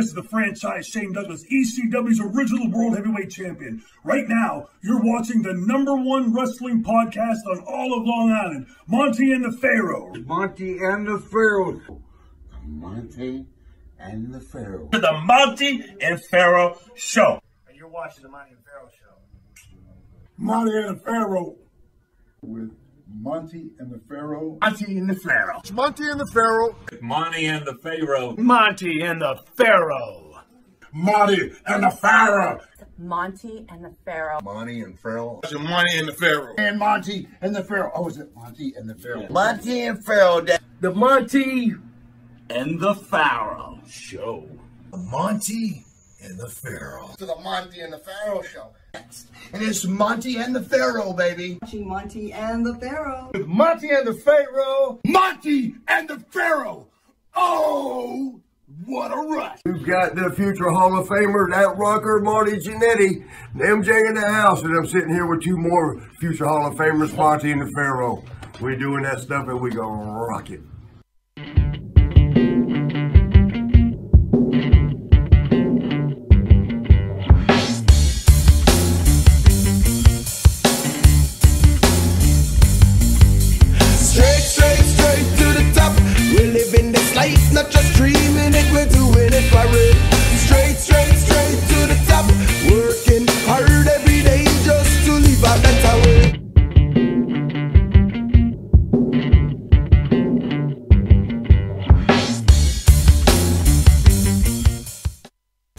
This is the franchise Shane Douglas, ECW's original World Heavyweight Champion. Right now, you're watching the #1 wrestling podcast on all of Long Island, Monte and the Pharaoh. Monte and the Pharaoh. Monte and the Pharaoh. The Monte and Pharaoh Show. And you're watching the Monte and Pharaoh Show. Monte and the Pharaoh. With Monte and the Pharaoh. Monte and the Pharaoh. Monte and the Pharaoh. Monte and the Pharaoh. Monte and the Pharaoh. Monte and the Pharaoh. Monte and the Pharaoh. Monte and Pharaoh. Monte and the Pharaoh. And Monte and the Pharaoh. Oh, is it Monte and the Pharaoh? Monte and Pharaoh. The Monte and the Pharaoh Show. Monte and the Pharaoh. To the Monte and the Pharaoh Show. And it's Monte and the Pharaoh, baby. Watching Monte and the Pharaoh. With Monte and the Pharaoh. Monte and the Pharaoh. Oh, what a rush. We've got the future Hall of Famer, that rocker, Marty Jannetty, MJ in the house, and I'm sitting here with two more future Hall of Famers, Monte and the Pharaoh. We're doing that stuff and we gonna rock it. Not just dreaming it, we're doing it for real. Straight to the top. Working hard every day just to live a better way.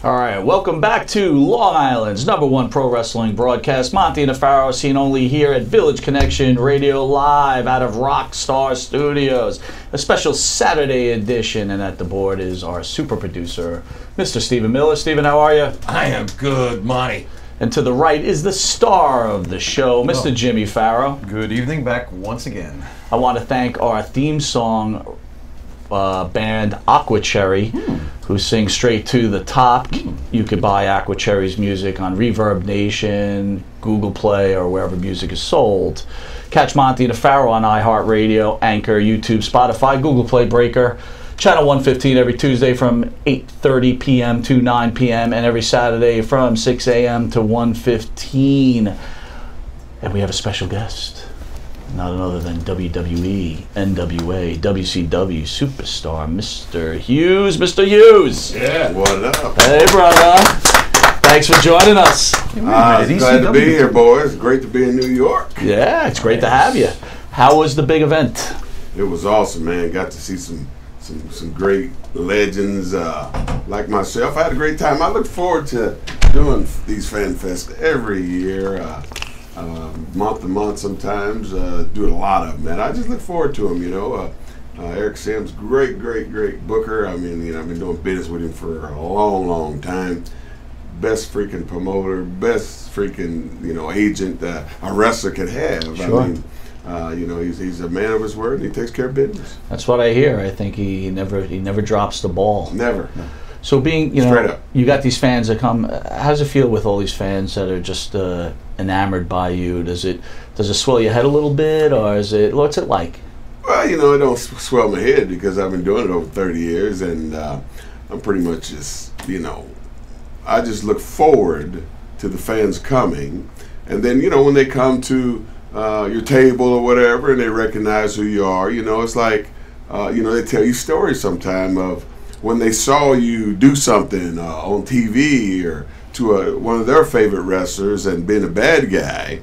All right, welcome back to Long Island's #1 pro wrestling broadcast. Monte and the Pharaoh, seen only here at Village Connection Radio Live out of Rockstar Studios. A special Saturday edition, and at the board is our super producer, Mr. Stephen Miller. Stephen, how are you? I am good, Monte. And to the right is the star of the show, Mr. Jimmy Pharaoh. Good evening, back once again. I want to thank our theme song band Aqua Cherry, who sings straight to the top. You could buy Aqua Cherry's music on Reverb Nation, Google Play, or wherever music is sold. Catch Monte and the Pharaoh on iHeartRadio, Anchor, YouTube, Spotify, Google Play, Breaker. Channel 115 every Tuesday from 8:30 p.m. to 9 p.m. and every Saturday from 6 a.m. to 1:15. And we have a special guest. None other than WWE, NWA, WCW superstar, Mr. Hughes. Mr. Hughes! Yeah, what up? Hey, brother. Thanks for joining us. Glad to be here, boys. Great to be in New York. Yeah, it's great to have you. How was the big event? It was awesome, man. Got to see some great legends like myself. I had a great time. I look forward to doing these fan fests every year. Month to month sometimes, do a lot of them, man. I just look forward to them, you know. Eric Sims, great booker. I mean, you know, I've been doing business with him for a long time. Best freaking promoter, best freaking, you know, agent a wrestler could have. Sure. I mean, you know, he's a man of his word and he takes care of business. That's what I hear. I think he never drops the ball. Never. So being, you Straight know, up. you got these fans that come. How does it feel with all these fans that are just enamored by you? Does it swell your head a little bit, or what's it like? Well, you know, it don't swell my head because I've been doing it over 30 years, and I'm pretty much just, you know, I just look forward to the fans coming, and then, you know, when they come to your table or whatever, and they recognize who you are, you know, it's like, you know, they tell you stories sometime of when they saw you do something on TV or to one of their favorite wrestlers and being a bad guy.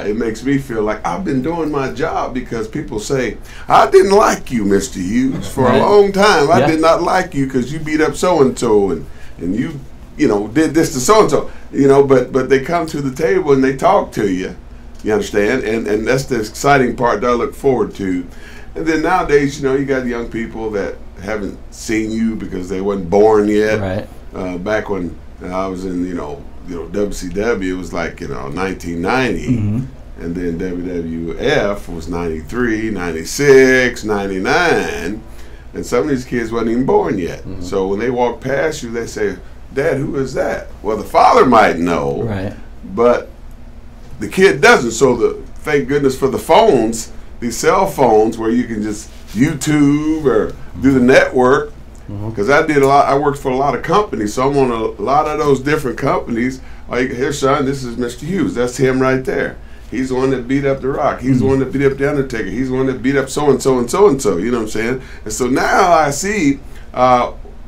It makes me feel like I've been doing my job, because people say, I didn't like you, Mr. Hughes, for a long time. I did not like you because you beat up so-and-so and you know, did this to so-and-so. You know, but they come to the table and they talk to you. You understand? And that's the exciting part that I look forward to. And then nowadays, you know, you got young people that haven't seen you because they wasn't born yet. Right. Back when I was in, you know, WCW, it was like, you know, 1990. And then WWF was 93, 96, 99. And some of these kids wasn't even born yet. So when they walk past you, they say, Dad, who is that? Well, the father might know. Right. But the kid doesn't. So thank goodness for the phones, these cell phones where you can just YouTube or do the network because I worked for a lot of companies, so I'm on a lot of those different companies. Like, here, son, this is Mr. Hughes. That's him right there. He's the one that beat up The Rock. He's the one that beat up The Undertaker. He's the one that beat up so-and-so and so-and-so. You know what I'm saying? And so now I see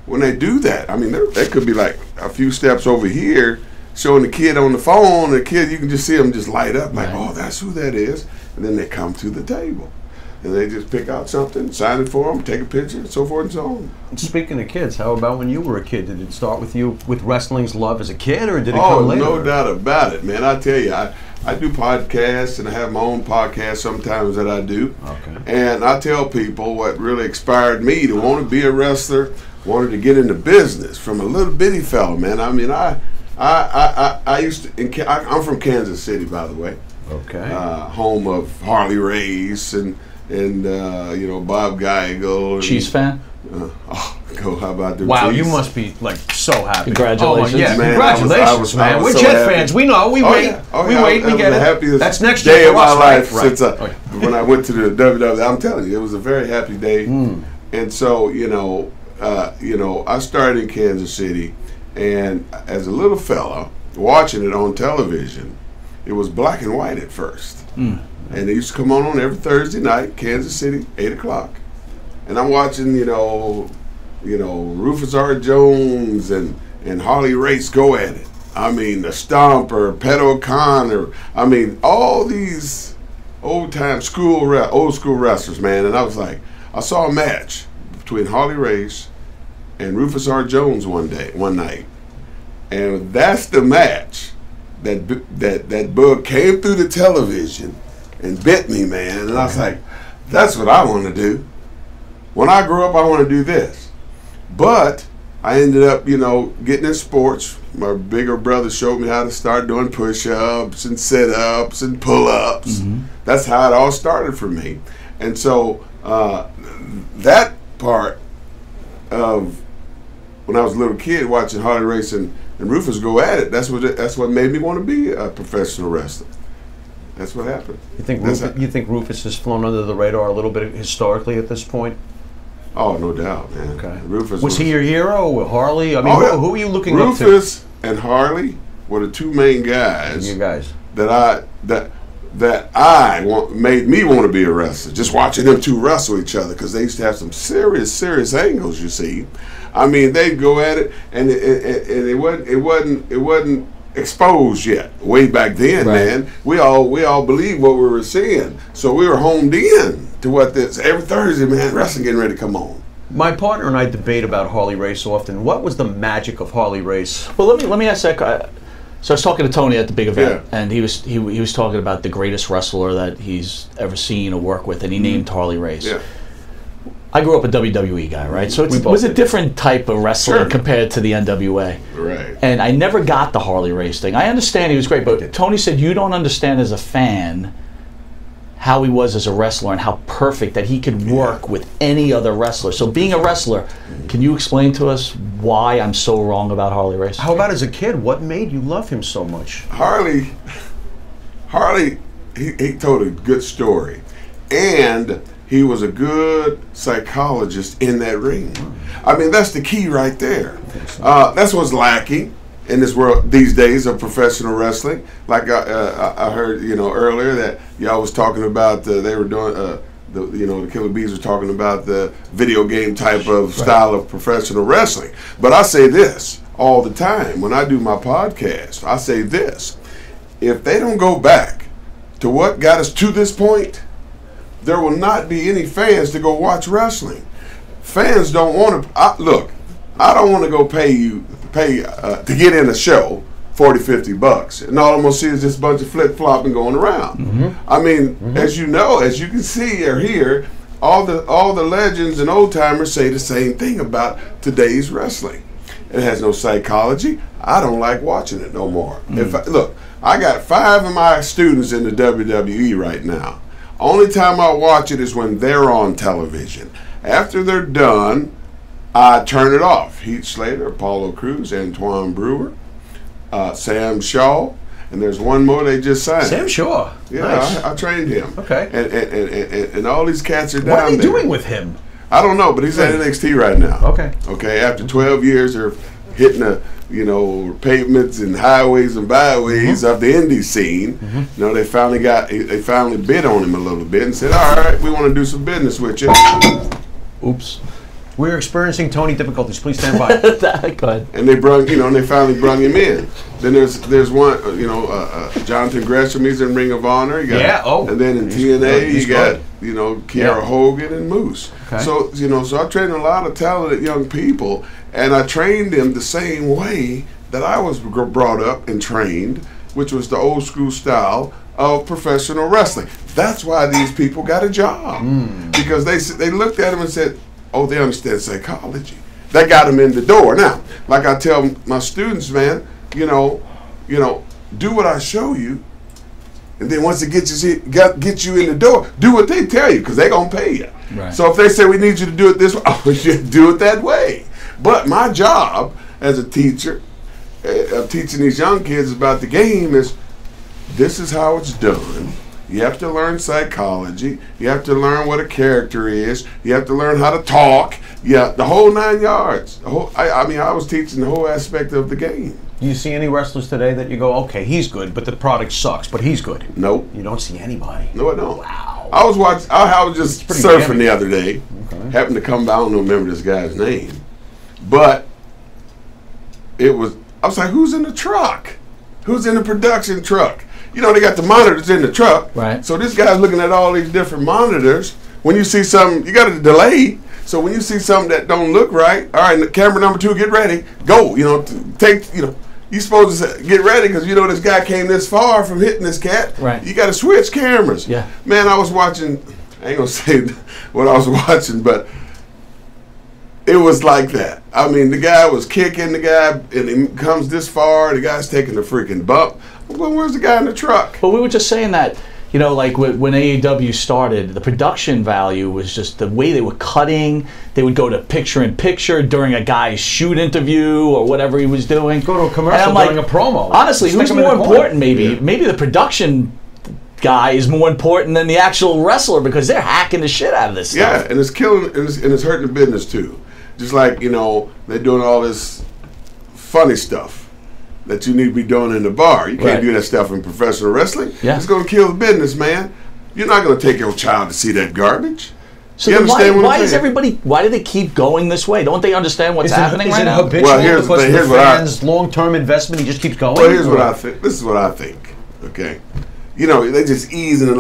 when they do that, I mean, they could be like a few steps over here showing the kid on the phone. The kid, you can just see him just light up like, oh, that's who that is. And then they come to the table. And they just pick out something, sign it for them, take a picture, and so forth and so on. Speaking of kids, how about when you were a kid? Did it start with you with wrestling's love as a kid, or did it come later? Oh, no doubt about it, man. I tell you, I do podcasts, and I have my own podcast sometimes that I do. Okay. And I tell people what really inspired me to want to be a wrestler, wanted to get into business from a little bitty fella, man. I mean, I used to, I'm from Kansas City, by the way. Okay. Home of Harley Race and you know, Bob Geigel. Chiefs fan? How about the Wow, Chiefs? you must be like so happy. Congratulations. Oh, yeah, Man, congratulations, man. I was We're so Jet happy. fans. We know. We wait. We wait. We get it. That's next year day for of my us, life right? since when I went to the WWE. I'm telling you, it was a very happy day. And so, you know, I started in Kansas City, and as a little fella watching it on television, it was black and white at first. And they used to come on every Thursday night, Kansas City, 8 o'clock. And I'm watching, you know, Rufus R. Jones and Harley Race go at it. I mean, the Stomper, Pet O'Connor. I mean, all these old school wrestlers, man. And I was like, I saw a match between Harley Race and Rufus R. Jones one night. And that's the match that bug came through the television and bit me, man. And I was like, that's what I want to do. When I grow up, I want to do this. But I ended up, you know, getting in sports. My bigger brother showed me how to start doing push-ups and sit-ups and pull-ups. That's how it all started for me. And so that part of when I was a little kid watching Harley Race and Rufus go at it, that's what made me want to be a professional wrestler. That's what happened. You think Rufus has flown under the radar a little bit historically at this point? Oh, no doubt, man. Okay. Rufus was he your hero with Harley? I mean, who are you looking up to? Rufus and Harley were the two main guys. You guys. That made me want to be a wrestler. Just watching them two wrestle each other, because they used to have some serious angles. You see, I mean, they'd go at it, and it wasn't exposed yet. Way back then, man, we all believed what we were seeing, so we were homed in to what this every Thursday, man. Wrestling getting ready to come on. My partner and I debate about Harley Race often. What was the magic of Harley Race? Well, let me ask that. So I was talking to Tony at the big event, and he was talking about the greatest wrestler that he's ever seen or worked with, and he named Harley Race. Yeah. I grew up a WWE guy, right? So it was a different type of wrestling compared to the NWA. Right. And I never got the Harley Race thing. I understand he was great, but Tony said you don't understand as a fan how he was as a wrestler and how perfect that he could work with any other wrestler. So being a wrestler, can you explain to us why I'm so wrong about Harley Race? How about as a kid? What made you love him so much? Harley, he told a good story, and he was a good psychologist in that ring. I mean, that's the key right there. That's what's lacking in this world these days of professional wrestling. Like I heard, you know, earlier that y'all was talking about they were doing the Killer Bees were talking about the video game type of style of professional wrestling. But I say this all the time when I do my podcast. I say this: if they don't go back to what got us to this point, there will not be any fans to go watch wrestling. Fans don't want to look. I don't want to go pay to get in a show $40-50, and all I'm gonna see is this bunch of flip flopping going around. I mean, as you know, as you can see or hear, all the legends and old timers say the same thing about today's wrestling. It has no psychology. I don't like watching it no more. Look, I got 5 of my students in the WWE right now. Only time I watch it is when they're on television. After they're done, I turn it off. Heath Slater, Apollo Crews, Antoine Brewer, Sam Shaw, and there's one more they just signed. Sam Shaw. Yeah, nice. I trained him. Okay. And all these cats are down there. What are they doing with him? I don't know, but he's at NXT right now. Okay. Okay. After 12 years of hitting the pavements and highways and byways of the indie scene, they finally bid on him a little bit and said, "All right, we want to do some business with you." Oops. We're experiencing Tony difficulties. Please stand by. Go ahead. And they finally brung him in. Then there's one, Jonathan Gresham. He's in Ring of Honor. And then in TNA, you got Kiera Hogan and Moose. Okay. So I trained a lot of talented young people, and I trained them the same way that I was brought up and trained, which was the old school style of professional wrestling. That's why these people got a job, because they looked at them and said, "Oh, they understand psychology." That got them in the door. Now, like I tell my students, man, do what I show you, and then once it gets you in the door, do what they tell you, because they're gonna pay you. Right. So if they say we need you to do it this way, you should do it that way. But my job as a teacher of teaching these young kids about the game is, this is how it's done. You have to learn psychology. You have to learn what a character is. You have to learn how to talk. Yeah, the whole 9 yards. I was teaching the whole aspect of the game. Do you see any wrestlers today that you go, okay, he's good, but the product sucks, but he's good? Nope. You don't see anybody. No, I don't. Wow. I was just surfing dynamic. the other day. Okay. Happened to come by, I don't remember this guy's name. But I was like, who's in the truck? Who's in the production truck? They got the monitors in the truck. Right. So this guy's looking at all these different monitors. When you see something, you got a delay. So when you see something that don't look right, all right, camera number 2, get ready, go. You're supposed to get ready because this guy came this far from hitting this cat. Right. You got to switch cameras. Yeah. Man, I was watching. I ain't gonna say what I was watching, but it was like that. I mean, the guy was kicking the guy, and he comes this far. The guy's taking a freaking bump. Well, where's the guy in the truck? But we were just saying that, like when AEW started, the production value was just the way they were cutting. They would go to picture-in-picture during a guy's shoot interview or whatever he was doing. Go to a commercial during a promo. Honestly, Stick who's him in more the corner. important maybe? Yeah. Maybe the production guy is more important than the actual wrestler, because they're hacking the shit out of this stuff. Yeah, and it's killing, and it's hurting the business too. Just like, they're doing all this funny stuff that you need to be doing in the bar. You can't do that stuff in professional wrestling. Yeah. It's going to kill the business, man. You're not going to take your child to see that garbage. So you understand what I'm saying? Why do they keep going this way? Don't they understand what's happening right now? Is it habitual well, because the fans' long-term investment, he just keeps going? Well, here's what I think. This is what I think, okay? They just ease in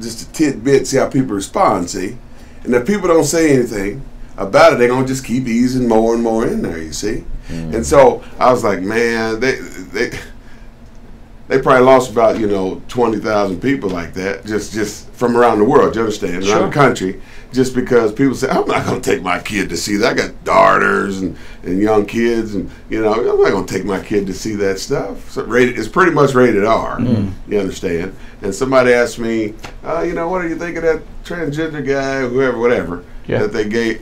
just a tidbit, see how people respond, see? And if people don't say anything about it, they're going to just keep easing more and more in there, you see? And so I was like, man, they probably lost about 20,000 people like that just from around the world. You understand? Sure. Around the country, just because people say, I'm not going to take my kid to see that. I got daughters and young kids, and I'm not going to take my kid to see that stuff. So it's pretty much rated R. You understand? And somebody asked me, what do you think of that transgender guy, whoever, whatever, that they gave,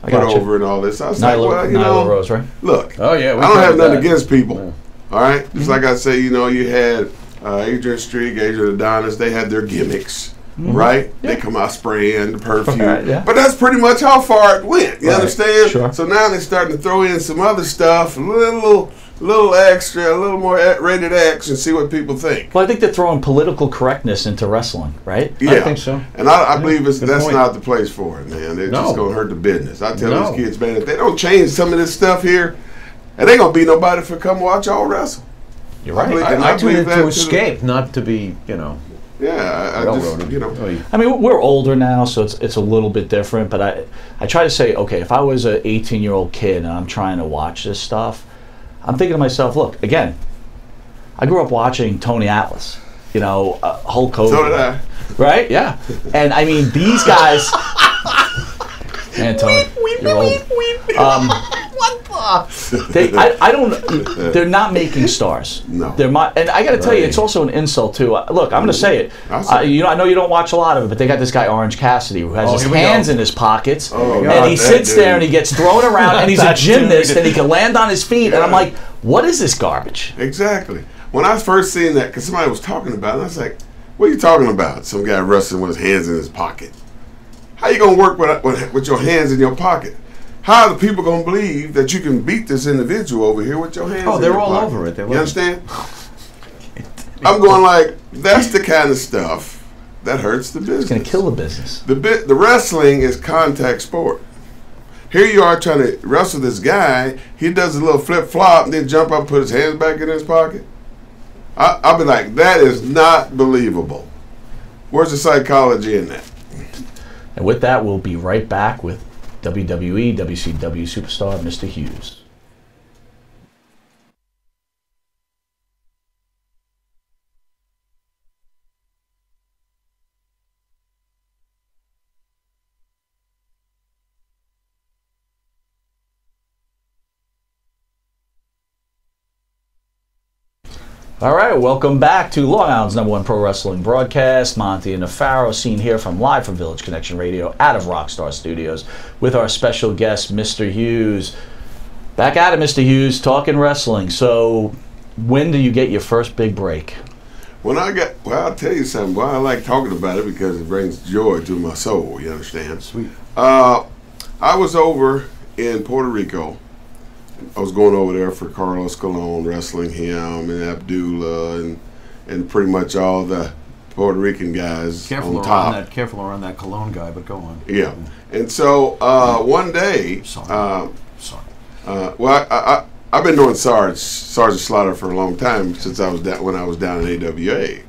put over and all this. I was Nyla Rose, right? Look, I don't have nothing against people. All right? Just like I say, you had Adrian Streak, Adrian Adonis, they had their gimmicks, right? Yeah. They come out spraying the perfume. Right, yeah. But that's pretty much how far it went. You understand? Sure. So now they're starting to throw in some other stuff, a little extra, a little more rated X, and see what people think. Well, I think they're throwing political correctness into wrestling, right? Yeah. I think so. And I believe that's point. not the place for it, man. It's just going to hurt the business. I tell these kids, man, if they don't change some of this stuff here, it ain't going to be nobody for come watch y'all wrestle. You're right. I tune in to escape, not to be, Yeah, I just, I mean, we're older now, so it's a little bit different. But I try to say, okay, if I was an 18-year-old kid and I'm trying to watch this stuff, I'm thinking to myself, look, again, I grew up watching Tony Atlas, Hulk Hogan. So did I. Right? Yeah. And I mean, these guys. Man, Tony, you're old. They're not making stars. No. And I got to tell you, it's also an insult too. Look, I'm going to say it. I know you don't watch a lot of it, but they got this guy Orange Cassidy who has his hands in his pockets, and he sits there and he gets thrown around, and he's a gymnast, and he can land on his feet, and I'm like, what is this garbage? Exactly. When I first seen that, because somebody was talking about it, I was like, what are you talking about? Some guy wrestling with his hands in his pocket. How you gonna work with your hands in your pocket? How are the people gonna believe that you can beat this individual over here with your hands? Oh, in they're your all pocket? over it. You understand? I'm going like, that's the kind of stuff that hurts the business. It's going to kill the business. The wrestling is contact sport. Here you are trying to wrestle this guy. He does a little flip flop and then jump up, put his hands back in his pocket. I'll be like, that is not believable. Where's the psychology in that? And with that, we'll be right back with WWE, WCW superstar Mr. Hughes. All right, welcome back to Long Island's #1 pro wrestling broadcast. Monte and the Pharaoh, seen here live from Village Connection Radio out of Rockstar Studios with our special guest, Mr. Hughes. Back at it, Mr. Hughes, talking wrestling. So, when do you get your first big break? Well, I'll tell you something. Well, I like talking about it because it brings joy to my soul, you understand? Sweet. I was over in Puerto Rico. I was going over there for Carlos Colon, wrestling him, and Abdullah, and pretty much all the Puerto Rican guys Careful on top. Careful around that Cologne guy, but go on. Yeah. And so one day, Sorry. well, I've been knowing Sergeant Slaughter for a long time, since when I was down in AWA.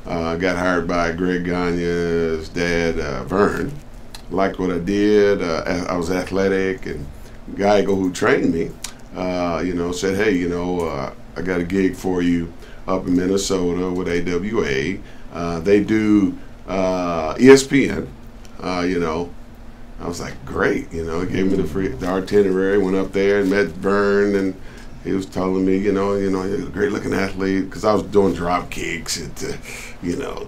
I got hired by Greg Gagne's dad, Vern. Liked what I did. I was athletic, and Geigo, who trained me, said, hey, I got a gig for you up in Minnesota with AWA. They do ESPN, I was like, great, he gave me the itinerary, went up there and met Vern, and he was telling me, you're a great looking athlete, because I was doing drop kicks at,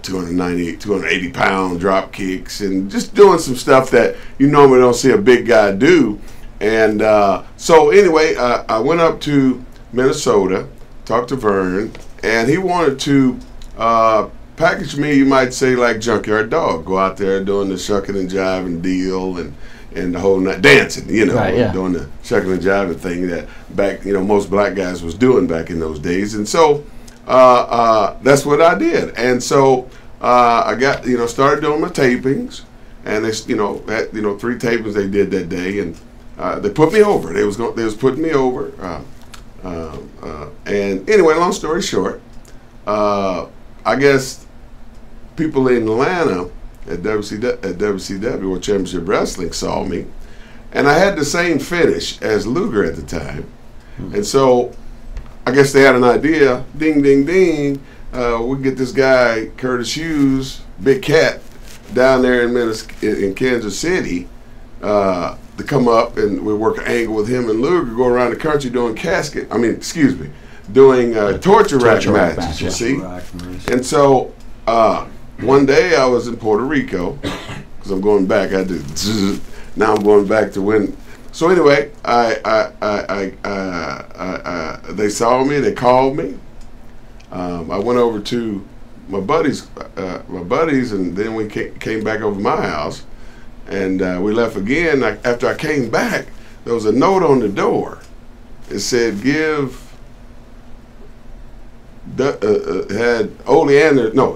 280 pound drop kicks, and just doing some stuff that you normally don't see a big guy do. And so anyway, I went up to Minnesota, talked to Vern, and he wanted to package me, you might say, like Junkyard Dog. Go out there doing the shucking and jiving deal and the whole night dancing, right, yeah. doing the shucking and jiving thing that back, most black guys was doing back in those days. And so that's what I did. And so I got, started doing my tapings, and they, had, 3 tapings they did that day, and they put me over. They was putting me over. And anyway, long story short, I guess people in Atlanta at WCW or Championship Wrestling saw me, and I had the same finish as Luger at the time, and so I guess they had an idea. Ding, ding, ding. We get this guy Curtis Hughes, Big Cat, down there in Kansas City to come up, and we work an angle with him and Luger, go around the country doing doing torture rack matches, you see. And so one day I was in Puerto Rico, because I'm going back. Now I'm going back to when. So anyway, they saw me. They called me. I went over to my buddies, and then we came back over to my house, and we left again. After I came back, there was a note on the door. It said, had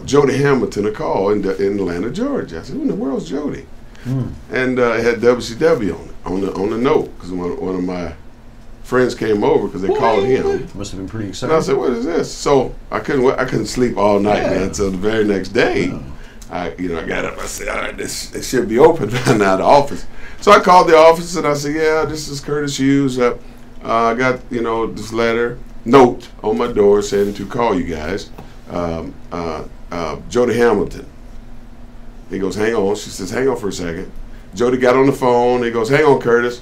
Jody Hamilton a call in Atlanta, Georgia. I said, who in the world's Jody? And it had WCW on the note, because one of my friends came over because they called him. Must have been pretty exciting. And I said, what is this? So I couldn't sleep all night, man. So the very next day, I got up. I said, all right, it should be open now, the office. So I called the office and I said, yeah, this is Curtis Hughes. I got this note on my door saying to call you guys. Jody Hamilton. He goes, hang on. She says, hang on for a second. Jody got on the phone. He goes, hang on, Curtis.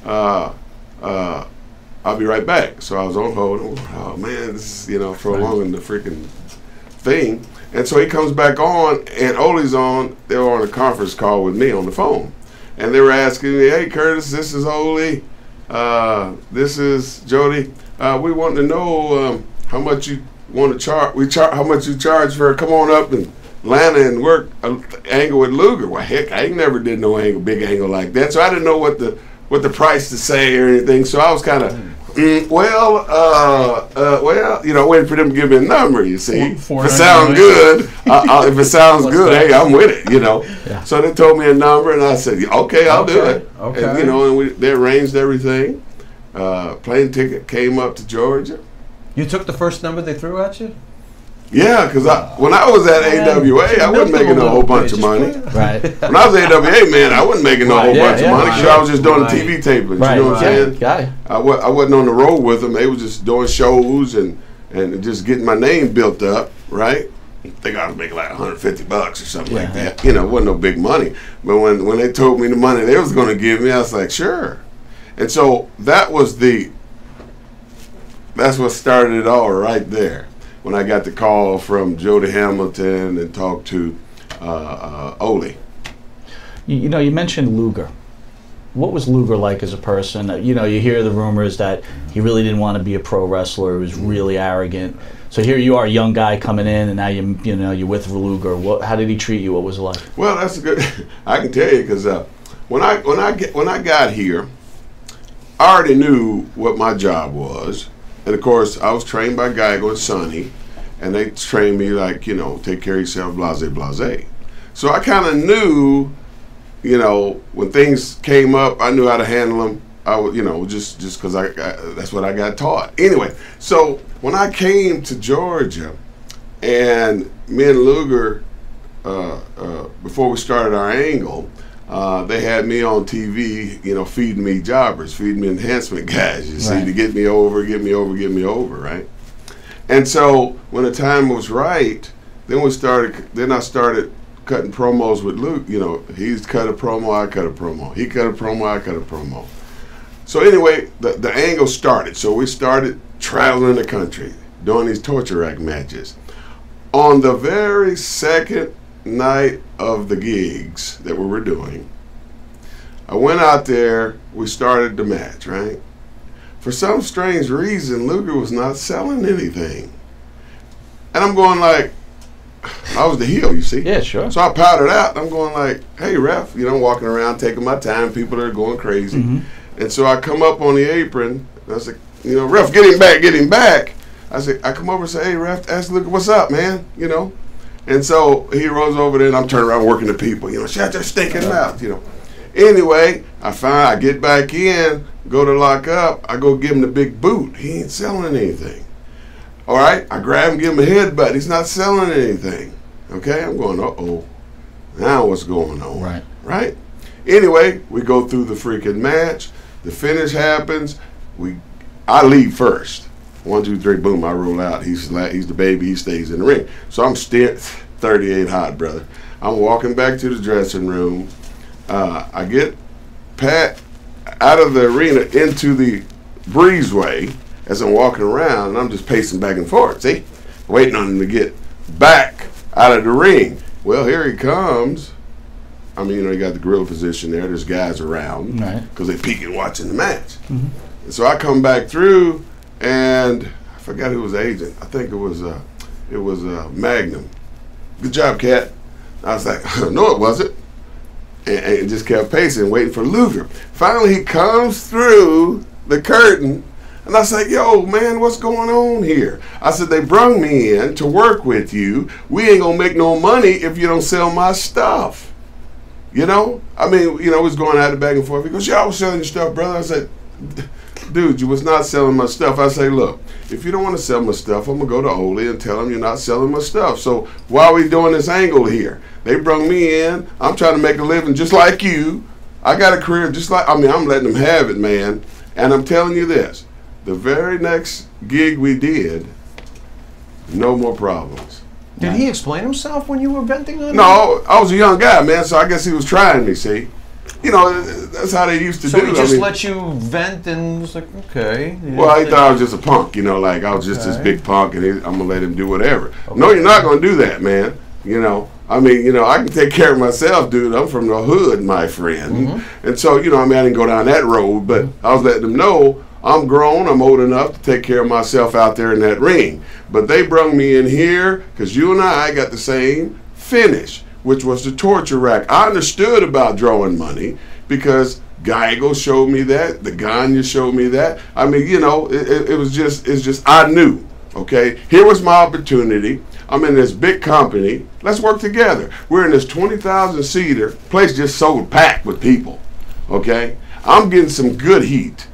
I'll be right back. So I was on hold. Oh man, this is prolonging the freaking thing. And so he comes back on, and Ole's on. They were on a conference call with me on the phone, and they were asking me, "Hey, Curtis, this is Ole. This is Jody. We want to know how much you want to charge. How much you charge for? Come on up and Atlanta and work an angle with Luger. Well, heck, I ain't never did no big angle like that, so I didn't know what the price to say or anything. So I was kind of, well, waiting for them to give me a number. You see, if it sounds good, if it sounds good, hey, I'm with it. Yeah. So they told me a number, and I said, okay, I'll do it. Okay. And, and they arranged everything. Plane ticket came up to Georgia. You took the first number they threw at you? Yeah, because when I was at AWA, I wasn't making a whole bunch of money. Right. When I was at AWA, man, I wasn't making a whole bunch of money because I was just doing the TV tapings. Right. You know what I'm saying? Got it. I wasn't on the road with them. They were just doing shows and just getting my name built up, right? I think I was making like $150 or something like that. It wasn't no big money. But when they told me the money they was going to give me, I was like, sure. And so that's what started it all right there. When I got the call from Jody Hamilton and talked to Ole. You mentioned Luger. What was Luger like as a person? You hear the rumors that he really didn't want to be a pro wrestler. He was really arrogant. So here you are, a young guy coming in, and now you're with Luger. How did he treat you? What was it like? Well, that's good. I can tell you because when I got here, I already knew what my job was. And of course, I was trained by Geigo and Sonny, and they trained me like, take care of yourself, blase, blase. So I kind of knew, when things came up, I knew how to handle them. I would, just because that's what I got taught. Anyway, so when I came to Georgia, and me and Luger, before we started our angle, they had me on TV, feeding me jobbers, feeding me enhancement guys, you see, to get me over, right? And so when the time was right, then I started cutting promos with Luke. He's cut a promo, I cut a promo. He cut a promo, I cut a promo. So anyway, the angle started. So we started traveling the country, doing these torture rack matches. On the very second night of the gigs that we were doing, I went out there, we started the match, right? For some strange reason, Luger was not selling anything. And I'm going like, I was the heel, you see? Yeah, sure. So I powdered out, and I'm going like, hey, ref, walking around, taking my time, people are going crazy. Mm-hmm. And so I come up on the apron, and I said, ref, get him back. I come over and say, hey, ref, ask Luger, what's up, man? And so he rolls over there, and I'm turning around working the people. Shut your stinking mouth, Anyway, I get back in, go to lock up. I go give him the big boot. He ain't selling anything. All right, I grab him, give him a headbutt. He's not selling anything. Okay, I'm going, uh-oh. Now what's going on? Right? Anyway, we go through the freaking match. The finish happens. I leave first. 1, 2, 3, boom, I roll out. He's the baby, he stays in the ring. So I'm still 38 hot, brother. I'm walking back to the dressing room. I get Pat out of the arena into the breezeway as I'm walking around, and I'm just pacing back and forth, see? Waiting on him to get back out of the ring. Well, here he comes. I mean, he got the gorilla position there. There's guys around because they peeking watching the match. Mm-hmm. And so I come back through, and I forgot who was the agent. I think it was Magnum. Good job, Cat. I was like, no, it wasn't. And just kept pacing, waiting for Luger. Finally, he comes through the curtain, and I said, yo, man, what's going on here? I said, they brung me in to work with you. We ain't going to make no money if you don't sell my stuff. I mean, we was going at it back and forth. He goes, yeah, I was selling your stuff, brother. I said, dude, you was not selling my stuff. I say, look, if you don't want to sell my stuff, I'm going to go to Ole and tell him you're not selling my stuff. So why are we doing this angle here? They brung me in. I'm trying to make a living just like you. I got a career just like, I'm letting them have it, man. And I'm telling you this, the very next gig we did, no more problems. Did he explain himself when you were venting on him? No, I was a young guy, man, so I guess he was trying me, see? That's how they used to do. So he just let you vent and was like, okay. Well, he thought I was just a punk, like I was just this big punk, and I'm going to let him do whatever. Okay. No, you're not going to do that, man. I can take care of myself, dude. I'm from the hood, my friend. Mm-hmm. And so, I didn't go down that road, but I was letting them know I'm grown, I'm old enough to take care of myself out there in that ring. But they brung me in here because you and I got the same finish, which was the torture rack. I understood about drawing money because Geigo showed me that, the Gagne showed me that. I mean, you know, it's just I knew. Okay, here was my opportunity. I'm in this big company. Let's work together. We're in this 20,000 seater place, just sold packed with people. Okay, I'm getting some good heat.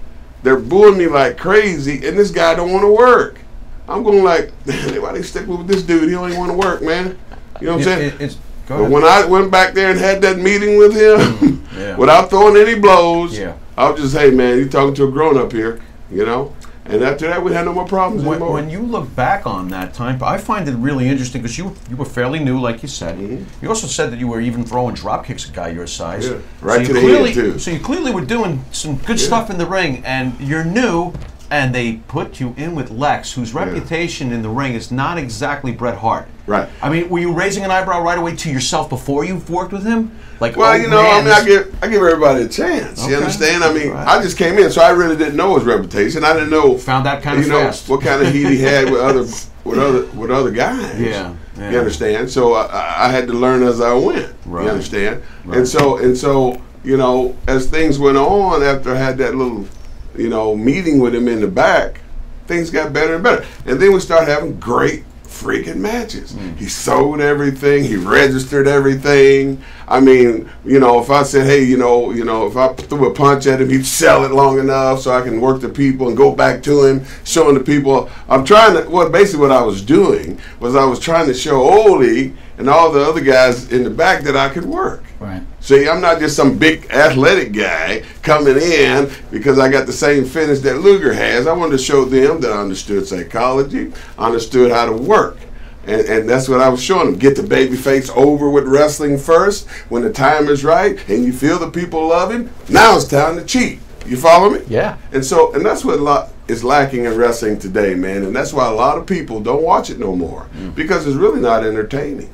They're booing me like crazy, and this guy don't want to work. I'm going like, man, why they stick with this dude? He don't even want to work, man. You know what I'm saying? But when I went back there and had that meeting with him, without throwing any blows, I was just, hey, man, you talking to a grown up here, you know? And after that, we had no more problems anymore. When you look back on that time, I find it really interesting because you were fairly new, like you said. You also said that you were even throwing drop kicks at a guy your size. Yeah, right to the head, too. So you clearly were doing some good stuff in the ring, and you're new, and they put you in with Lex, whose reputation in the ring is not exactly Bret Hart. Right. I mean, were you raising an eyebrow right away to yourself before you've worked with him? Like, well, you know, man, I mean, I give everybody a chance. Okay. You understand? I mean, I just came in, so I really didn't know his reputation. I didn't know. Found that kind of fast. What kind of heat he had with other guys. Yeah. You understand? So I had to learn as I went. Right. You understand? Right. And so you know, as things went on, after I had that little, you know, meeting with him in the back, things got better and better. And then we started having great freaking matches. He sold everything. He registered everything. I mean, you know, if I said, hey, you know, if I threw a punch at him, he'd sell it long enough so I can work the people and go back to him, showing the people. Basically what I was doing was I was trying to show Ole and all the other guys in the back that I could work. Right. See, I'm not just some big athletic guy coming in because I got the same finish that Luger has. I wanted to show them that I understood psychology, understood how to work. And that's what I was showing them. Get the babyface over with wrestling first when the time is right and you feel the people love him. Now it's time to cheat. You follow me? Yeah. And that's what is lacking in wrestling today, man. And that's why a lot of people don't watch it no more because it's really not entertaining.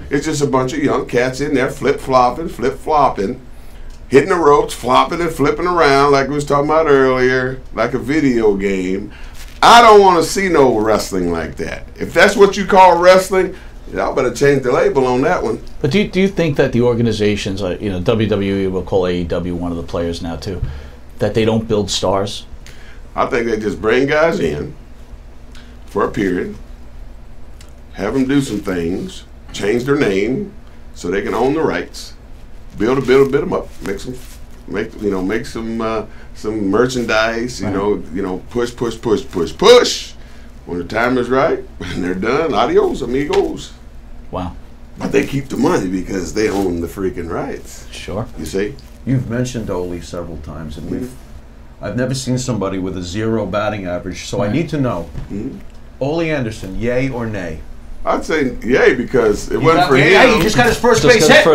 It's just a bunch of young cats in there flip-flopping, hitting the ropes, flopping and flipping around like we was talking about earlier, like a video game. I don't want to see no wrestling like that. If that's what you call wrestling, y'all better change the label on that one. But do you think that the organizations, you know, WWE, will call AEW one of the players now too, that they don't build stars? I think they just bring guys in for a period, have them do some things, change their name so they can own the rights, build them up, make some merchandise, you know, push. When the time is right, when they're done, adios, amigos. Wow. But they keep the money because they own the freaking rights. Sure. You see? You've mentioned Ole several times, and I've never seen somebody with a 0 batting average, so I need to know, Ole Anderson, yay or nay? I'd say yay because it wasn't for him. He just got his first base hit. Ole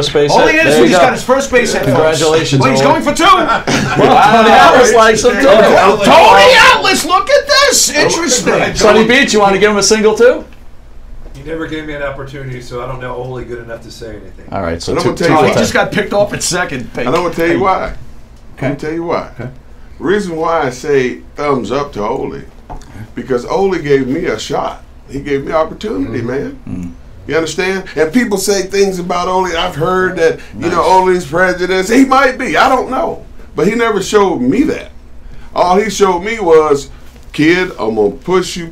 Anderson just got his first base hit. Congratulations. Well, he's going for 2. Tony Atlas likes him too. Tony Atlas, look at this. Interesting. Sonny Beach, you want to give him a single too? He never gave me an opportunity, so I don't know Ole good enough to say anything. All right, so he just got picked off at second. And I'm going to tell you why. I'm going to tell you why. The reason why I say thumbs up to Ole, because Ole gave me a shot. He gave me opportunity, man. You understand? And people say things about Ole. I've heard that, you know, Ole's prejudiced. He might be. I don't know. But he never showed me that. All he showed me was, kid, I'm going to push you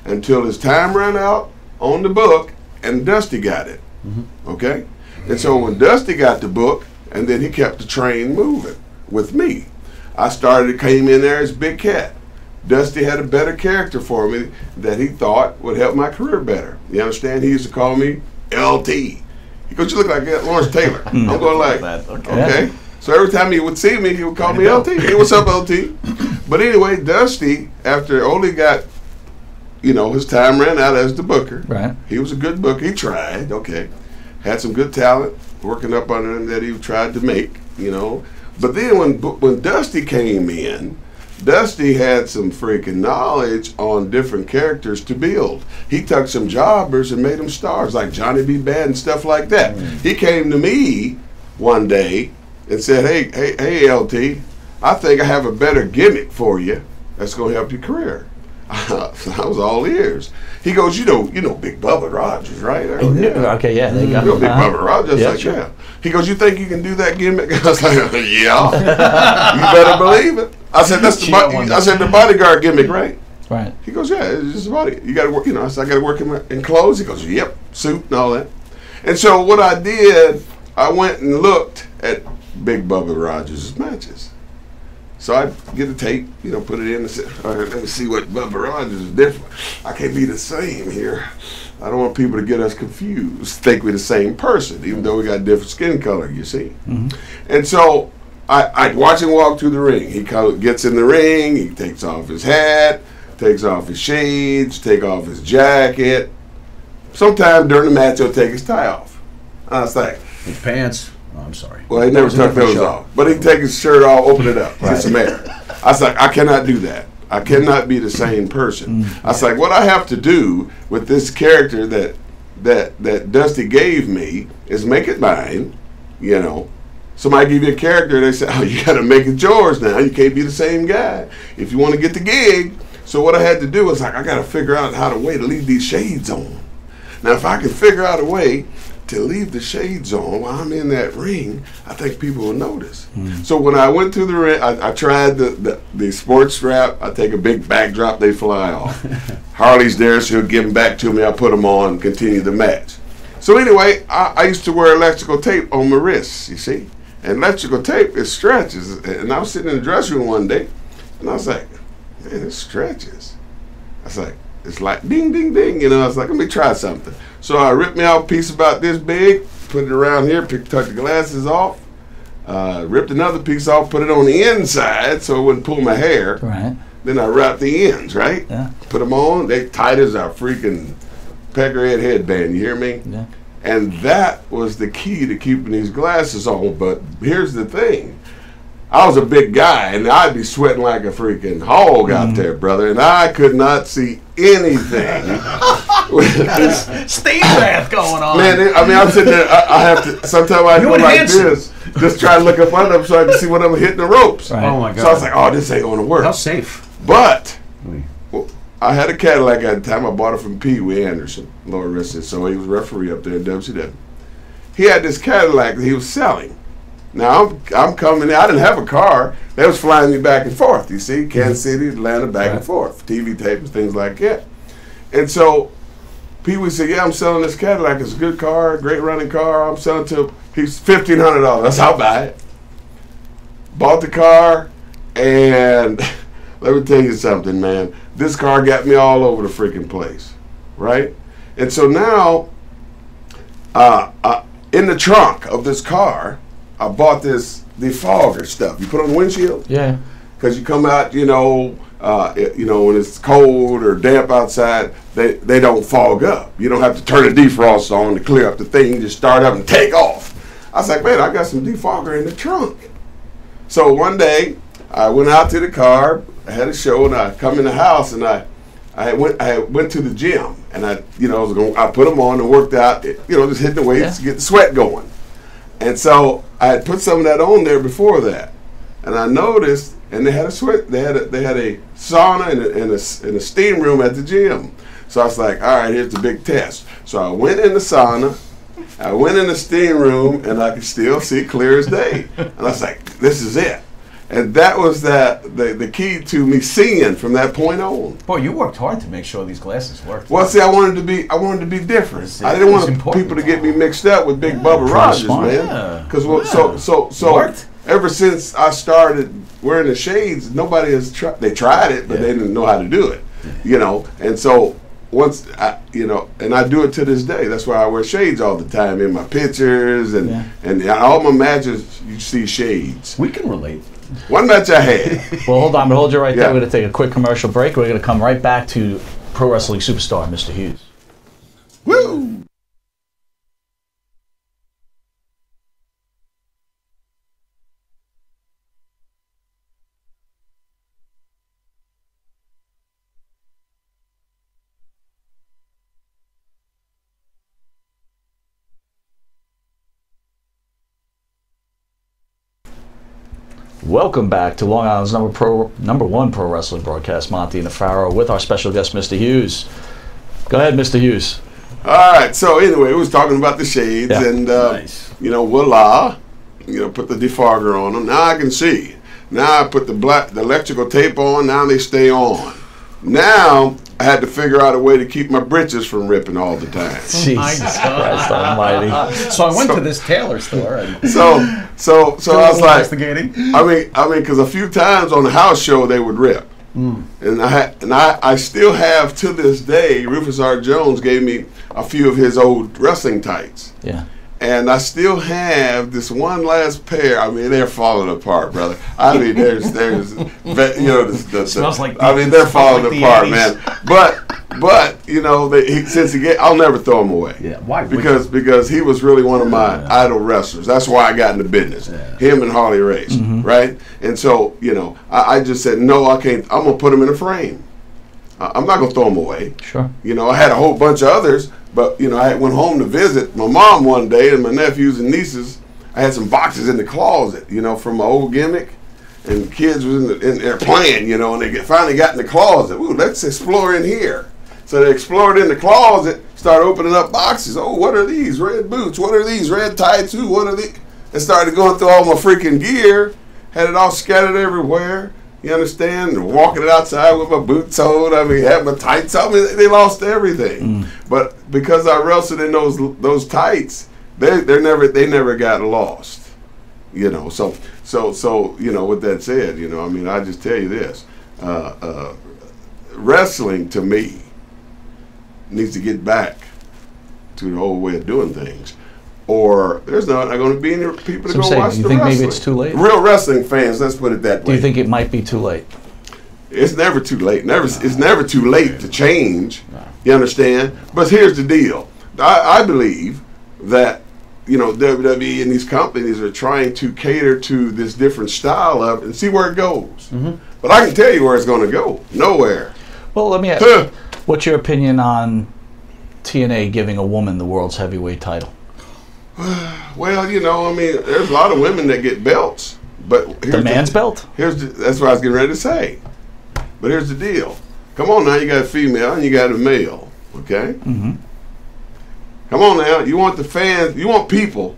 until his time ran out on the book and Dusty got it. Okay? And so when Dusty got the book, and then he kept the train moving with me. I came in there as Big Cat. Dusty had a better character for me that he thought would help my career better. You understand? He used to call me LT. He goes, you look like Lawrence Taylor. I'm going like, okay. So every time he would see me, he would call me LT. Hey, what's up, LT? But anyway, Dusty, after Ole got, you know, his time ran out as the booker. Right. He was a good booker. He tried, okay. Had some good talent working up under him that he tried to make, you know. But then when Dusty came in, Dusty had some freaking knowledge on different characters to build. He took some jobbers and made them stars, like Johnny B. Bad and stuff like that. He came to me one day and said, hey, LT, I think I have a better gimmick for you that's going to help your career. I was all ears. He goes, you know Big Bubba Rogers, right? I go, yeah. Okay, yeah, there you go. You know Big Bubba Rogers? Yeah, Like, sure. yeah. He goes, you think you can do that gimmick? I was like, yeah. You better believe it. I said, the bodyguard gimmick, right? Right. He goes, yeah, it's just a body. You got to work, I said, I got to work in clothes. He goes, yep, suit and all that. And so what I did, I went and looked at Big Bubba Rogers' matches. So I get a tape, put it in and say, all right, let me see what Bubba Rogers is different. I can't be the same here. I don't want people to get us confused, think we're the same person, even though we got different skin color, you see. Mm-hmm. And so I watch him walk through the ring. He gets in the ring, he takes off his hat, takes off his shades, take off his jacket. Sometime during the match, he'll take his tie off. I was like, his pants. Oh, I'm sorry. Well, he never took those off. But he'd take his shirt off, open it up, get some air. I was like, I cannot do that. I cannot be the same person. I was like, what I have to do with this character that Dusty gave me is make it mine, Somebody give you a character, they say, oh, you got to make it yours now. You can't be the same guy if you want to get the gig. So what I had to do was I got to figure out how to leave these shades on. Now, if I can figure out a way to leave the shades on while I'm in that ring, I think people will notice. So when I went through the ring, I tried the sports strap. I take a big backdrop, they fly off. Harley's there, so he'll give them back to me. I put them on and continue the match. So anyway, I used to wear electrical tape on my wrists, you see. And electrical tape, it stretches. And I was sitting in the dressing room one day, and I was like, man, it stretches. I was like, it's like ding, ding, ding. I was like, let me try something. So I ripped me out a piece about this big, put it around here, took the glasses off, ripped another piece off, put it on the inside so it wouldn't pull my hair. Right. Then I wrapped the ends, right? Yeah. Put them on. They tight as a freaking peckerhead headband, you hear me? Yeah. And that was the key to keeping these glasses on. But here's the thing. I was a big guy, and I'd be sweating like a freaking hog out there, brother, and I could not see anything. With this steam bath going on. Man, I'm sitting there, I have to, sometimes I go like this, just try to look up under them so I can see when I'm hitting the ropes. Right. Oh, my God. So I was like, oh, this ain't going to work. How safe? But I had a Cadillac at the time. I bought it from Pee Wee Anderson, Lower Rest, so he was referee up there in WCW. He had this Cadillac that he was selling. Now, I'm coming in. I didn't have a car. They was flying me back and forth, you see. Kansas City, Atlanta, back and forth. TV tapes, things like that. And so Pee Wee said, yeah, I'm selling this Cadillac. It's a good car, great running car. I'm selling to, he's $1,500. That's how I buy it. Bought the car, and let me tell you something, man. This car got me all over the freaking place, right? And so now, in the trunk of this car, I bought this defogger stuff. You put on the windshield. Yeah. Because you come out, when it's cold or damp outside, they don't fog up. You don't have to turn the defrost on to clear up the thing. You just start up and take off. I was like, man, I got some defogger in the trunk. So one day, I went out to the car. I had a show, and I come in the house, and I went to the gym, and I put them on and worked out, just hitting the weights to get the sweat going. And so I had put some of that on there before that, and I noticed, and they had a sauna and a steam room at the gym. So I was like, all right, here's the big test. So I went in the sauna, I went in the steam room, and I could still see clear as day. And I was like, this is it. And that was the key to me seeing from that point on. Boy, you worked hard to make sure these glasses worked. Well, see, I wanted to be different. I didn't want people to get me mixed up with Big Bubba Rogers, man. Because so ever since I started wearing the shades, nobody has tried. They tried it, but they didn't know how to do it. And so once and I do it to this day. That's why I wear shades all the time in my pictures and all my matches. You see shades. We can relate. One match I had. Well, hold on, but hold you right there. We're going to take a quick commercial break. We're going to come right back to pro wrestling superstar, Mr. Hughes. Woo! Welcome back to Long Island's number one pro wrestling broadcast, Monte and the Pharaoh, with our special guest, Mr. Hughes. Go ahead, Mr. Hughes. All right. So anyway, we was talking about the shades, and nice. Voila, put the defogger on them. Now I can see. Now I put the electrical tape on. Now they stay on. Now I had to figure out a way to keep my britches from ripping all the time. Jesus Christ Almighty! So I went to this tailor store. And So I was like, investigating. I mean, because a few times on the house show they would rip, and I still have to this day. Rufus R. Jones gave me a few of his old wrestling tights. Yeah. And I still have this one last pair. I mean, they're falling apart, brother. I mean, there's smells like. I mean, they're falling like apart, man. But I'll never throw them away. Yeah, why? Because he was really one of my idol wrestlers. That's why I got into business. Yeah. Him and Harley Race, right? And so I just said no, I can't. I'm gonna put them in a frame. I'm not gonna throw them away. Sure. I had a whole bunch of others. But, I went home to visit my mom one day and my nephews and nieces. I had some boxes in the closet, from my old gimmick. And kids was in there playing, and they finally got in the closet. Ooh, let's explore in here. So they explored in the closet, started opening up boxes. Oh, what are these? Red boots. What are these? Red tights. Ooh, what are these? And started going through all my freaking gear. Had it all scattered everywhere. You understand? And walking it outside with my boots on. I mean, had my tights on. I mean, they lost everything. But because I wrestled in those tights, they never got lost. So with that said, I mean, I just tell you this: wrestling to me needs to get back to the old way of doing things. Or there's not going to be any people to go watch the wrestling. Do you think maybe it's too late? Real wrestling fans, let's put it that way. Do you think it might be too late? It's never too late. It's never too late to change. You understand? But here's the deal. I believe that WWE and these companies are trying to cater to this different style of it and see where it goes. But I can tell you where it's going to go. Nowhere. Well, let me ask you, what's your opinion on TNA giving a woman the world's heavyweight title? Well, I mean, there's a lot of women that get belts, but the man's belt. That's what I was getting ready to say. But here's the deal. Come on now, you got a female and you got a male. Okay. Come on now, you want the fans, you want people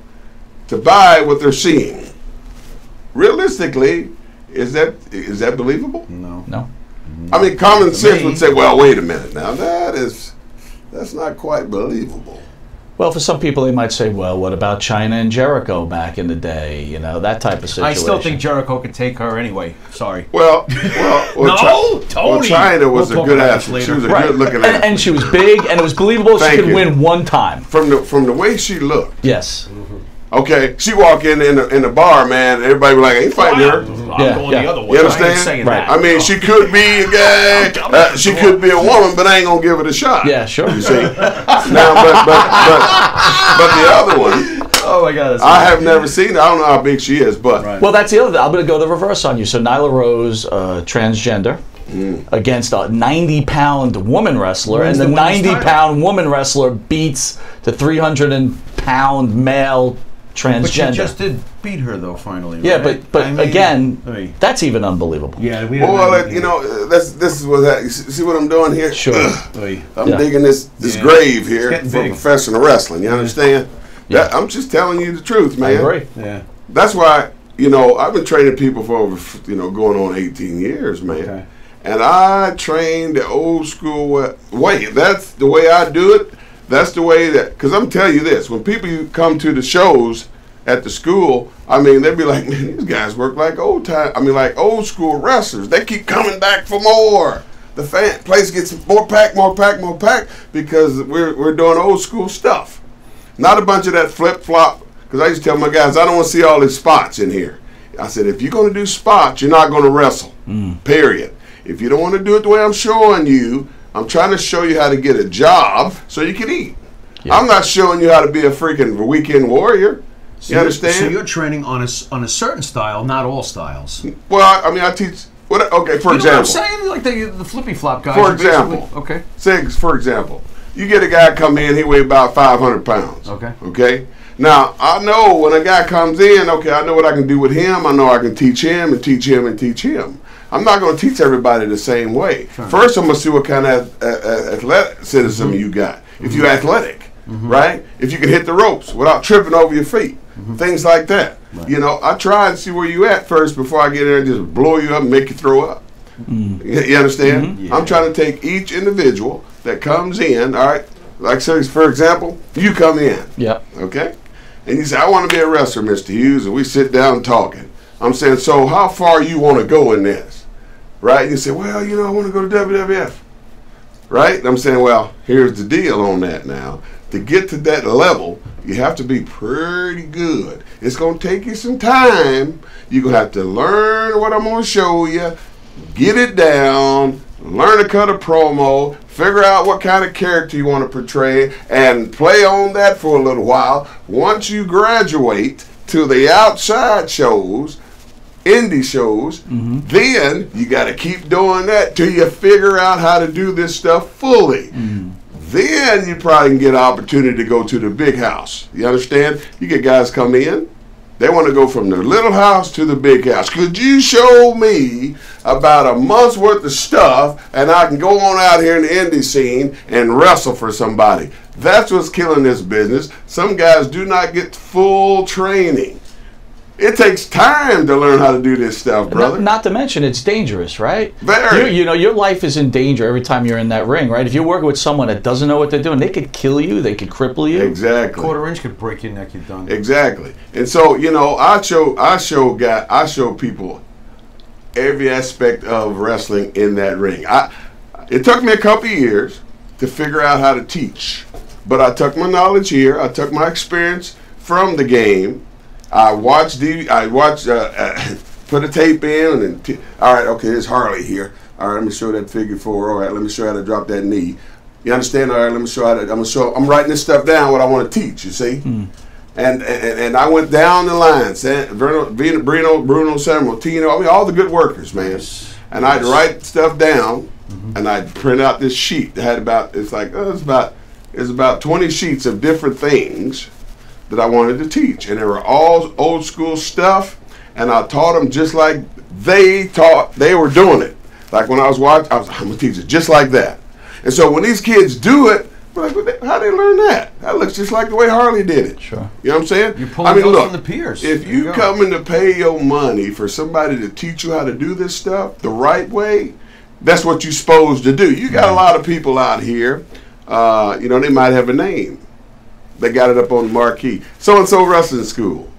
to buy what they're seeing. Realistically, is that believable? No. I mean, common sense would say, well, wait a minute now, that's not quite believable. Well, for some people, they might say, well, what about China and Jericho back in the day? That type of situation. I still think Jericho could take her anyway. Sorry. Well, no, Tony. Well, China was a good athlete. She was a good-looking athlete. And she was big, and it was believable she could win one time. From the way she looked. Yes. Okay, she walk in the bar, man. Everybody be like, "Ain't fighting her." I'm going the other way. You understand? Right. I mean, she could be a guy. She could be a woman, but I ain't gonna give it a shot. Yeah, sure. You see? Now, but the other one. Oh my God! I have never seen her. I don't know how big she is, but well, that's the other thing. I'm going to go the reverse on you. So Nyla Rose, transgender, against a 90-pound woman wrestler, and the 90-pound woman wrestler beats the 300-pound male transgender. But she just did beat her though, finally. Yeah, right? but again, that's even unbelievable. Yeah, this is what that. You see what I'm doing here? Sure. I'm digging this grave here for professional wrestling. You understand? Yeah. I'm just telling you the truth, man. I agree. Yeah. That's why I've been training people for over going on 18 years, man. Okay. And I train the old school way. That's the way I do it. That's the way because I'm telling you this, when people come to the shows at the school, I mean, they'd be like, man, these guys work like like old school wrestlers. They keep coming back for more. The place gets more packed because we're doing old school stuff. Not a bunch of that flip-flop, because I used to tell my guys, I don't want to see all these spots in here. I said, if you're going to do spots, you're not going to wrestle, period. If you don't want to do it the way I'm showing you, I'm trying to show you how to get a job so you can eat. Yeah. I'm not showing you how to be a freaking weekend warrior. So you understand? So you're training on a certain style, not all styles. Well, I mean, I teach. Okay, for example. You know what I'm saying? Like the flippy flop guys. For example. Okay. Say, for example, You get a guy come in, he weigh about 500 pounds. Okay. Okay? Now, I know when a guy comes in, okay, I know what I can do with him. I know I can teach him and teach him and teach him. I'm not going to teach everybody the same way. Sure. First, I'm going to see what kind of athleticism you got. If you're athletic, right? If you can hit the ropes without tripping over your feet, things like that. Right. You know, I try and see where you at first before I get in there and just blow you up and make you throw up. You understand? Yeah. I'm trying to take each individual that comes in, all right? Like, so for example, you come in. Yeah. Okay? And you say, I want to be a wrestler, Mr. Hughes, and we sit down talking. I'm saying, so how far you want to go in this? Right? And you say, well, you know, I want to go to WWF. Right? And I'm saying, well, here's the deal on that now. To get to that level, you have to be pretty good. It's going to take you some time. You're going to have to learn what I'm going to show you, get it down, learn to cut a promo, figure out what kind of character you want to portray, and play on that for a little while. Once you graduate to the outside shows, indie shows, then you got to keep doing that till you figure out how to do this stuff fully. Then you probably can get an opportunity to go to the big house. You understand? You get guys come in, they want to go from the little house to the big house. Could you show me about a month's worth of stuff and I can go on out here in the indie scene and wrestle for somebody? That's what's killing this business. Some guys do not get full training. It takes time to learn how to do this stuff, brother. Not to mention, it's dangerous, right? Very. You know, your life is in danger every time you're in that ring, right? If you're working with someone that doesn't know what they're doing, they could kill you, they could cripple you. Exactly. Quarter inch could break your neck, you're done. Exactly. And so, you know, I show people every aspect of wrestling in that ring. It took me a couple of years to figure out how to teach, but I took my knowledge here. I took my experience from the game. I watched put a tape in, and all right, okay, there's Harley here. All right, let me show that figure four. All right, let me show you how to drop that knee. You understand? All right, let me show you how to. I'm writing this stuff down. What I want to teach. You see, and I went down the line. Bruno, Sammartino. I mean, all the good workers, man. And I'd write stuff down, and I'd print out this sheet that had about it's about 20 sheets of different things that I wanted to teach, and they were all old school stuff, and I taught them just like they were doing it. Like when I was watching, I'm gonna teach it just like that. And so when these kids do it, we're like, how they learn that? That looks just like the way Harley did it. Sure. You know what I'm saying? You're pulling those from the peers. If you come in to pay your money for somebody to teach you how to do this stuff the right way, that's what you're supposed to do. You got a lot of people out here, you know, they might have a name. They got it up on the marquee. So-and-so wrestling school.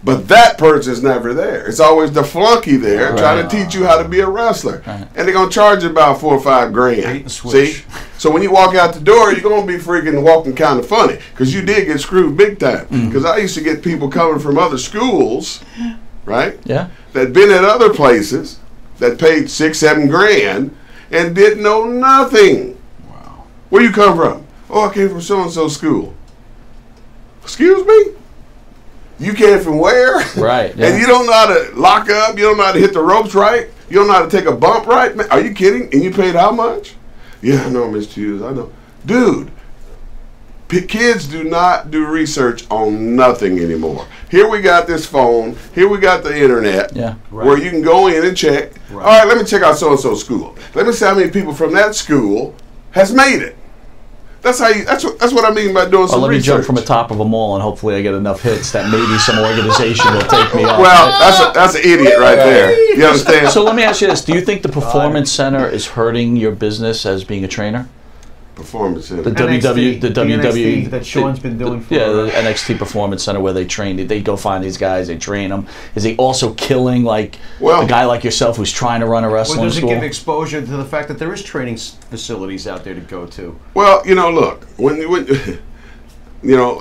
But that person's never there. It's always the flunky there trying to teach you how to be a wrestler. And they're going to charge you about $4 or $5 grand. See? So when you walk out the door, you're going to be freaking walking kind of funny. Because you did get screwed big time. Because I used to get people coming from other schools, right? Yeah. That been at other places, that paid $6, $7 grand, and didn't know nothing. Wow. Where you come from? Oh, I came from so-and-so school. Excuse me? You came from where? Right. Yeah. And you don't know how to lock up. You don't know how to hit the ropes right. You don't know how to take a bump right. Man, are you kidding? And you paid how much? Yeah, I know, Mr. Hughes. I know. Dude, kids do not do research on nothing anymore. Here we got this phone. Here we got the internet. Yeah. Where you can go in and check. All right, let me check out so-and-so school. Let me see how many people from that school has made it. That's how you. That's what I mean by doing some research. Let me jump from the top of a mall, and hopefully I get enough hits that maybe some organization will take me off. Well, that's an idiot right there. You understand? So let me ask you this: do you think the Performance Center is hurting your business as being a trainer? Performance Center. The WWE that Sean's been doing for the NXT Performance Center where they train. They go find these guys, they train them. Is he also killing like a guy like yourself who's trying to run a wrestling school? Or does it give exposure to the fact that there is training facilities out there to go to? Well, you know, look, when you know,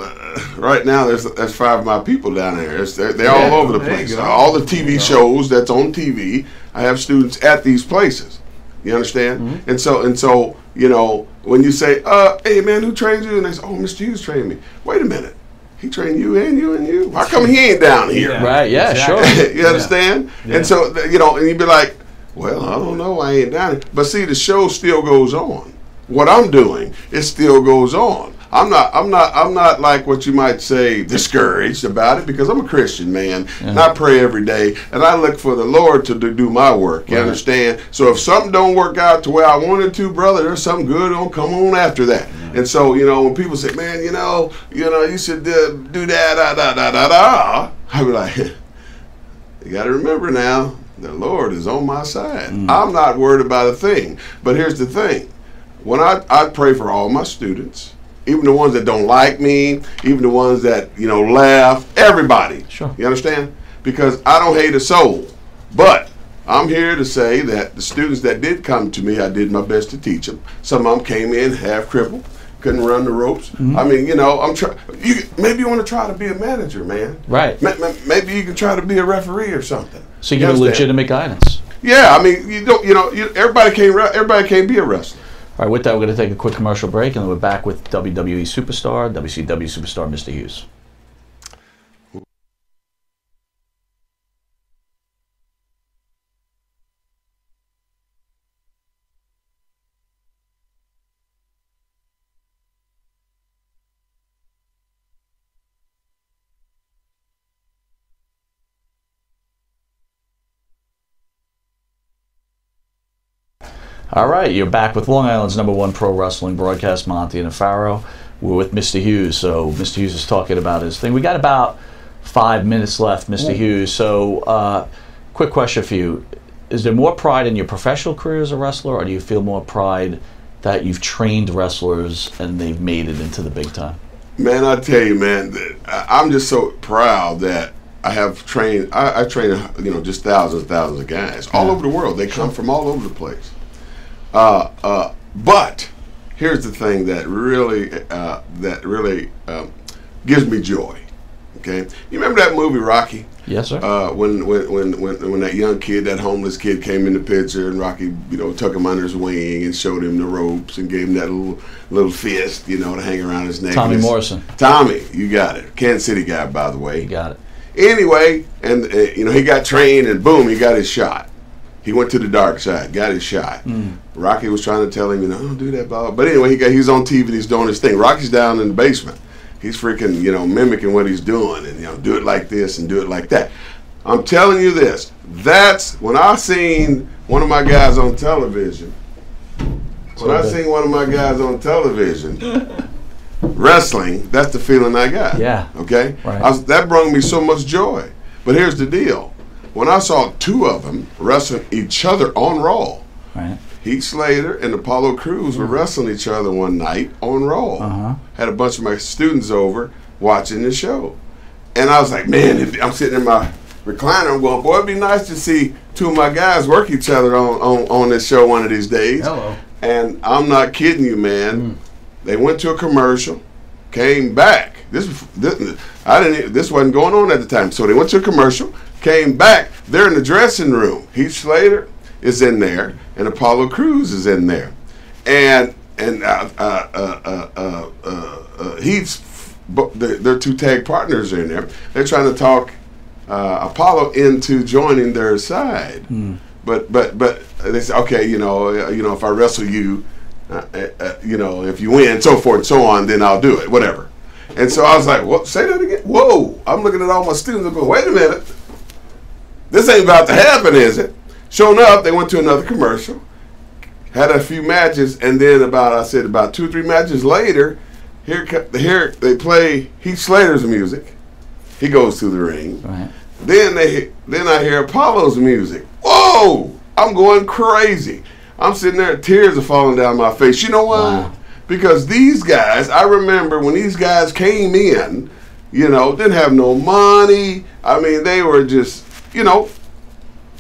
right now there's 5 of my people down there. They're all over the place. All the TV shows that's on TV, I have students at these places. You understand? And so, you know, when you say, hey man, who trained you? And they say, oh, Mr. Hughes trained me. Wait a minute. He trained you and you and you. How come he ain't down here? Yeah. Right, yeah, exactly. Sure. You understand? Yeah. And so, you know, and you'd be like, well, I don't know, I ain't down here. But see, the show still goes on. what I'm doing, it still goes on. I'm not like what you might say discouraged about it, because I'm a Christian man, and I pray every day, and I look for the Lord to do my work. You understand? So if something don't work out the way I wanted to, brother, there's something good on come on after that. And so, you know, when people say, man, you know, you should do that, I be like, you got to remember now, the Lord is on my side. I'm not worried about a thing. But here's the thing: when I pray for all my students, even the ones that don't like me, even the ones that, you know, laugh, everybody. Sure. You understand? Because I don't hate a soul. But I'm here to say that the students that did come to me, I did my best to teach them. Some of them came in half crippled, couldn't run the ropes. I mean, you know, maybe you want to try to be a manager, man. Right. Maybe you can try to be a referee or something. So you get legitimate guidance. Yeah, I mean, everybody can't be a wrestler. All right, with that, we're going to take a quick commercial break, and then we're back with WWE superstar, WCW superstar, Mr. Hughes. All right, you're back with Long Island's #1 pro wrestling broadcast, Monte and Pharaoh. We're with Mr. Hughes. So Mr. Hughes is talking about his thing. We got about 5 minutes left, Mr. Hughes. So quick question for you. Is there more pride in your professional career as a wrestler, or do you feel more pride that you've trained wrestlers and they've made it into the big time? Man, I tell you, man, I'm just so proud that I have trained, I train, you know, just thousands and thousands of guys all over the world. They come from all over the place. But here's the thing that really gives me joy. Okay, you remember that movie Rocky? Yes, sir. When that young kid, that homeless kid, came in the picture, and Rocky, you know, took him under his wing and showed him the ropes and gave him that little fist, you know, to hang around his neck. Tommy Morrison. Tommy, you got it. Kansas City guy, by the way. You got it. Anyway, and you know, he got trained, and boom, he got his shot. He went to the dark side, got his shot. Rocky was trying to tell him, you know, don't do that, blah. But anyway, he's on TV, he's doing his thing. Rocky's down in the basement. He's freaking, you know, mimicking what he's doing, and, you know, do it like this and do it like that. I'm telling you this. That's when I seen one of my guys on television. Wrestling, that's the feeling I got. Yeah. Okay. Right. That brought me so much joy. But here's the deal. When I saw two of them wrestling each other on Raw, right. Heath Slater and Apollo Crews were wrestling each other one night on Raw. Had a bunch of my students over watching the show. And I was like, man, I'm sitting in my recliner, I'm going, boy, it'd be nice to see two of my guys work each other on this show one of these days. Hello. And I'm not kidding you, man. They went to a commercial, came back. This wasn't going on at the time. So they went to a commercial, came back. They're in the dressing room. Heath Slater is in there, and Apollo Crews is in there, and Heath's their two tag partners are in there. They're trying to talk Apollo into joining their side, but they say, okay, you know, if I wrestle you, you know, if you win, so forth and so on, then I'll do it, whatever. And so I was like, well, say that again. Whoa! I'm looking at all my students and going, wait a minute, this ain't about to happen, is it? Sure enough, they went to another commercial, had a few matches, and then about 2 or 3 matches later, here they play Heath Slater's music. He goes to the ring. Right. Then I hear Apollo's music. Whoa! I'm going crazy. I'm sitting there, tears are falling down my face. You know why? Wow. Because these guys, I remember when these guys came in, you know, didn't have no money. I mean, they were just, you know,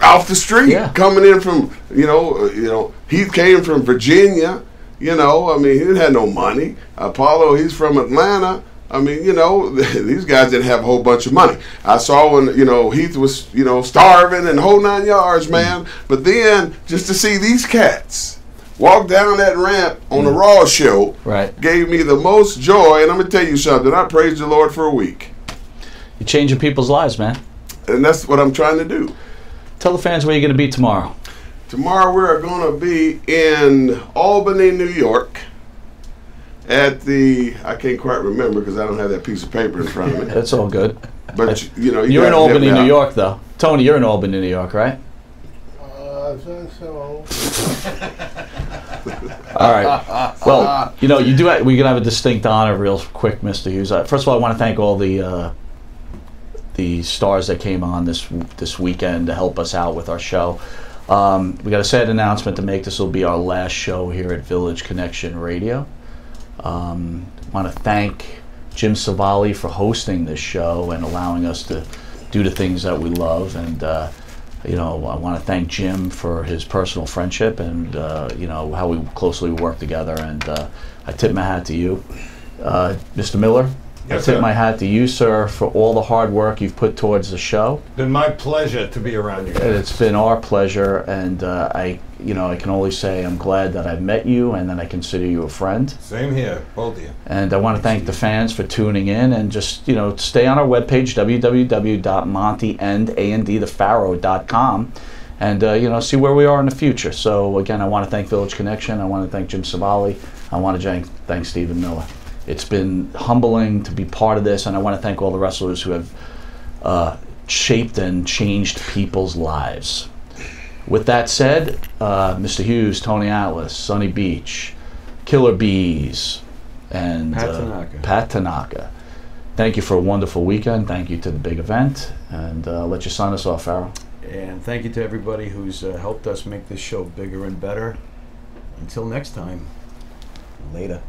off the street, coming in from, you know, he came from Virginia, you know, I mean, he didn't have no money. Apollo, he's from Atlanta. I mean, you know, these guys didn't have a whole bunch of money. I saw when, you know, Heath was, you know, starving and the whole 9 yards, man. But then, just to see these cats walk down that ramp on the Raw show gave me the most joy. And I'm going to tell you something. I praised the Lord for a week. You're changing people's lives, man. And that's what I'm trying to do. Tell the fans where you're going to be tomorrow. Tomorrow we're going to be in Albany, New York at the, I can't quite remember because I don't have that piece of paper in front of me. That's all good. But, you know, you're in Albany, New York, though. Tony, you're in Albany, New York, right? So. All right. Well, you know, you do. We can have a distinct honor, real quick, Mr. Hughes. First of all, I want to thank all the stars that came on this weekend to help us out with our show. We got a sad announcement to make. This will be our last show here at Village Connection Radio. Want to thank Jim Savali for hosting this show and allowing us to do the things that we love. And you know, I want to thank Jim for his personal friendship and you know, how we closely work together. And I tip my hat to you, Mr. Miller. Yes, I tip sir. my hat to you, sir, for all the hard work you've put towards the show. Been my pleasure to be around you guys. It's been our pleasure, and I can only say I'm glad that I've met you and that I consider you a friend. Same here, both of you. And I want to thank the fans for tuning in, and just, you know, stay on our webpage, www.monteandthepharaoh.com, and you know, see where we are in the future. So again, I want to thank Village Connection. I want to thank Jim Savali. I want to thank Stephen Miller. It's been humbling to be part of this, and I want to thank all the wrestlers who have shaped and changed people's lives. With that said, Mr. Hughes, Tony Atlas, Sonny Beach, Killer Bees, and Pat Tanaka. Thank you for a wonderful weekend. Thank you to the big event, and let you sign us off, Pharaoh. And thank you to everybody who's helped us make this show bigger and better. Until next time, later.